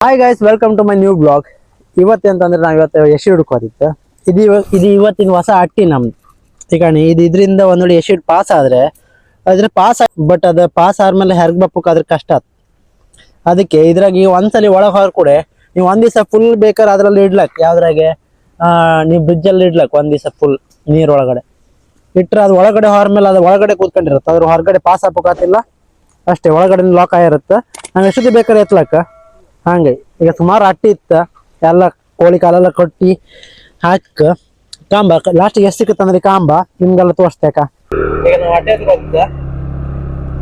Hi guys, welcome to my new blog. ಅಂತಂದ್ರೆ ನಾವು ಇವತ್ತು ಯಶಿ ಹುಡುಕೋದಿತ್ತು. ಇದು ಇವತ್ತಿನ ಹೊಸ ಅಟ್ಟಿ ನಮ್ದು. ಈಗ ಇದು ಇದರಿಂದ ಒಂದ್ ನೋಡಿ ಯಶಿ ಪಾಸ್ ಆದ್ರೆ ಪಾಸ್, ಬಟ್ ಅದು ಪಾಸ್ ಆದ್ಮೇಲೆ ಹೆರ್ಗ್ ಬಪ್ಪಕ್ಕಾದ್ರೆ ಕಷ್ಟ ಆತ್. ಅದಕ್ಕೆ ಇದ್ರಾಗ ನೀವು ಒಂದ್ಸಲಿ ಒಳಗೆ ಹೊರ ಕೂಡ ನೀವು ಒಂದ್ ದಿವಸ ಫುಲ್ ಬೇಕಾದ್ರೆ ಅದ್ರಲ್ಲಿ ಇಡ್ಲಕ್, ಯಾವ್ದ್ರಾಗೆ ನೀವು ಬ್ರಿಡ್ಜಲ್ಲಿ ಇಡ್ಲಕ್ ಒಂದ್ ದಿವಸ ಫುಲ್ ನೀರ್ ಒಳಗಡೆ ಇಟ್ರೆ ಅದು ಒಳಗಡೆ ಹೊರಮೇಲೆ ಅದು ಒಳಗಡೆ ಕೂತ್ಕೊಂಡಿರುತ್ತೆ. ಅದ್ರ ಹೊರಗಡೆ ಪಾಸ್ ಹಾಕತ್ತಿಲ್ಲ ಅಷ್ಟೇ, ಒಳಗಡೆ ಲಾಕ್ ಆಗಿರುತ್ತೆ. ನಾವ್ ಎಷ್ಟೊತ್ತಿ ಬೇಕಾದ್ರೆ ಎತ್ಲಕ್ಕ. ಹಂಗೆ ಈಗ ಸುಮಾರು ಅಟ್ಟಿ ಇತ್ತ, ಎಲ್ಲ ಕೋಳಿ ಕಾಲೆಲ್ಲ ಕಟ್ಟಿ ಹಾಕ ಕಾಂಬ ಲಾಸ್ಟಿಗೆ ಎಷ್ಟು ಸಿಕ್ಕತ್ತ ಅಂದ್ರೆ ಕಾಂಬ ನಿಮ್ಗೆಲ್ಲ ತೋರಿಸ್ತೇಕ. ಈಗ ನಾವು ಅಟ್ಟೆ ಹೋಗ್ತಾ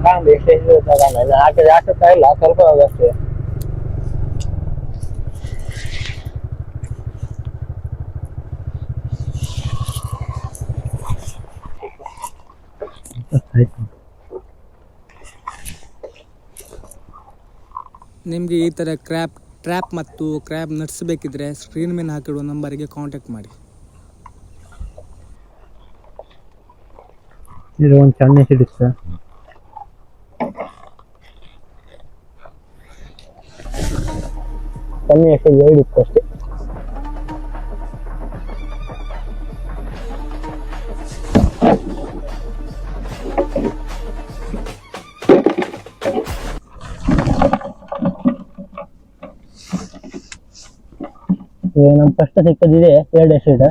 ಕಾಂಬ ಎಷ್ಟು ಹಾಕಿದ್ರೆ ಇಲ್ಲ, ಸ್ವಲ್ಪ ಅಷ್ಟೇ. ನಿಮಗೆ ಈ ಥರ ಟ್ರ್ಯಾಪ್ ಮತ್ತು ಕ್ರ್ಯಾಬ್ ನಟ್ಸ್ ಬೇಕಿದ್ರೆ ಸ್ಕ್ರೀನ್ ಮೇಲೆ ಹಾಕಿಡುವ ನಂಬರಿಗೆ ಕಾಂಟ್ಯಾಕ್ಟ್ ಮಾಡಿ. ಇದು ಒಂದು ಸಣ್ಣ ಸಿಡುತ್ತೆ, ಸಣ್ಣ ಎಷ್ಟು ಹೇಳಿತ್ತು ಅಷ್ಟೇ. ನಮ್ ಫಸ್ಟ್ ಸಿಕ್ಕದಿದೆ 2 ಎಸೆಡ್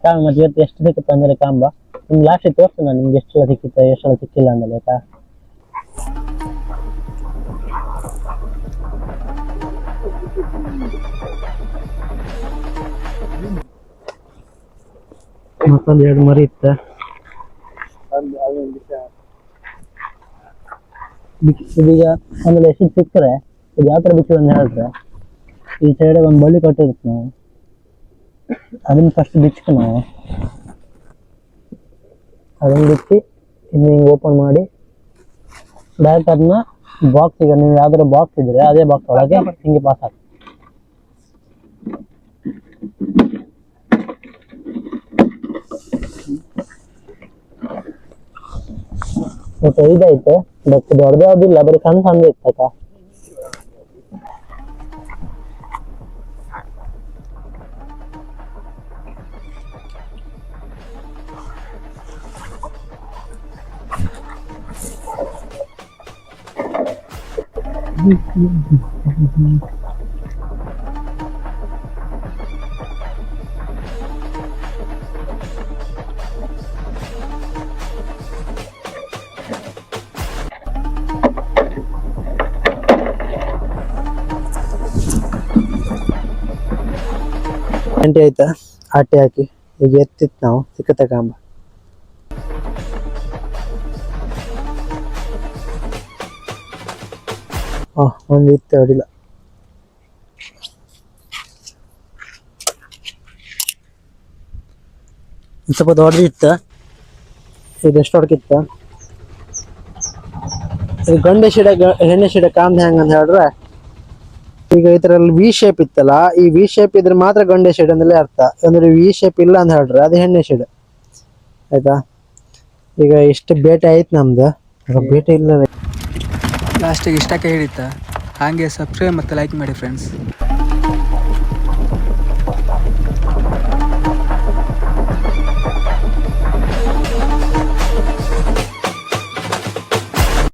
ಕಾಂಬ. ಮತ್ತೆ ಇವತ್ತು ಎಷ್ಟು ಸಿಕ್ಕುತ್ತೆ ಅಂದ್ರೆ ಕಾಂಬ ನಿಮ್ಗೆ ಲಾಸ್ಟ್ ತೋರಿಸ್ತೀನಿ ನಾನು ನಿಮ್ಗೆ ಎಷ್ಟೆಲ್ಲ ಸಿಕ್ಕಿತ್ತು ಎಷ್ಟೆಲ್ಲ ಸಿಕ್ಕಿಲ್ಲ ಅಂದಲ್ಲ. ಆಯ್ತಾ, ಮತ್ತೊಂದು 2 ಮರಿ ಇತ್ತ. ಇದೀಗ ಆಮೇಲೆ ಎಷ್ಟು ಸಿಕ್ಕರೆ ಇದು ಯಾವ ಥರ ಬಿಟ್ಟು ಅಂತ ಹೇಳಿದ್ರೆ, ಈ ಸೈಡ್ ಒಂದು ಬಳ್ಳಿ ಕಟ್ಟಿರುತ್ತೆ, ನಾವು ಅದನ್ನ ಫಸ್ಟ್ ಬಿಚ್ಚು, ನಾವು ಅದನ್ನ ಬಿಚ್ಚಿ ಇನ್ನು ಹಿಂಗೆ ಓಪನ್ ಮಾಡಿ ಡೈರೆಕ್ಟ್ ಅದನ್ನ ಬಾಕ್ಸ್, ಈಗ ನೀವು ಯಾವ್ದಾರ ಬಾಕ್ಸ್ ಇದ್ರೆ ಅದೇ ಬಾಕ್ಸ್ ಒಳಗೆ ಹಿಂಗೆ ಪಾಸ್ ಹಾಕಿ. ಮತ್ತೆ ಇದಾಯ್ತು, ಬಟ್ ದೊಡ್ಡದು ಯಾವುದಿಲ್ಲ, ಬರೀ ಸಣ್ಣ ಸಣ್ಣ ಇತ್ತಕ್ಕ. ಗಂಟೆ ಆಯ್ತಾ ಅಟ್ಟೆ ಹಾಕಿ ಈಗ ಎತ್ತಿತ್ತು, ನಾವು ಸಿಕ್ಕತ್ತ ಕಾಂಬ. ಒಂದು ಇತ್ತು ಹೊಡಿಲ್ಲ. ಸ್ವಲ್ಪ ದೊಡ್ಡದಿತ್ತ, ಇದು ಎಷ್ಟು ಹೊಡ್ಕಿತ್ತ. ಇದು ಗಂಡೆ ಶಿಡ ಹೆಣ್ಣೆ ಶಿಡ ಕಾಂಬ ಹೆಂಗ ಅಂತ ಹೇಳಿದ್ರೆ, ಈಗ ಇದರಲ್ಲಿ ವಿ ಶೇಪ್ ಇತ್ತಲ್ಲ, ಈ ವಿ ಶೇಪ್ ಇದ್ರೆ ಮಾತ್ರ ಗಂಡೆ ಶೇಡ್ ಅಂದ್ರೆ ಅರ್ಥ. ಅಂದ್ರೆ ವಿ ಶೇಪ್ ಇಲ್ಲ ಅಂತ ಹೇಳ್ರೆ ಅದು ಹೆಣ್ಣೆ ಶೇಡ್. ಆಯ್ತಾ, ಈಗ ಇಷ್ಟು ಬೇಟೆ ಆಯ್ತು ನಮ್ದು. ಬೇಟೆ ಇಲ್ಲ ಲಾಸ್ಟಿಗೆ ಇಷ್ಟಕ್ಕೆ ಹಿಡಿತಾ. ಹಾಗೆ ಸಬ್ಸ್ಕ್ರೈಬ್ ಮತ್ತು ಲೈಕ್ ಮಾಡಿ ಫ್ರೆಂಡ್ಸ್.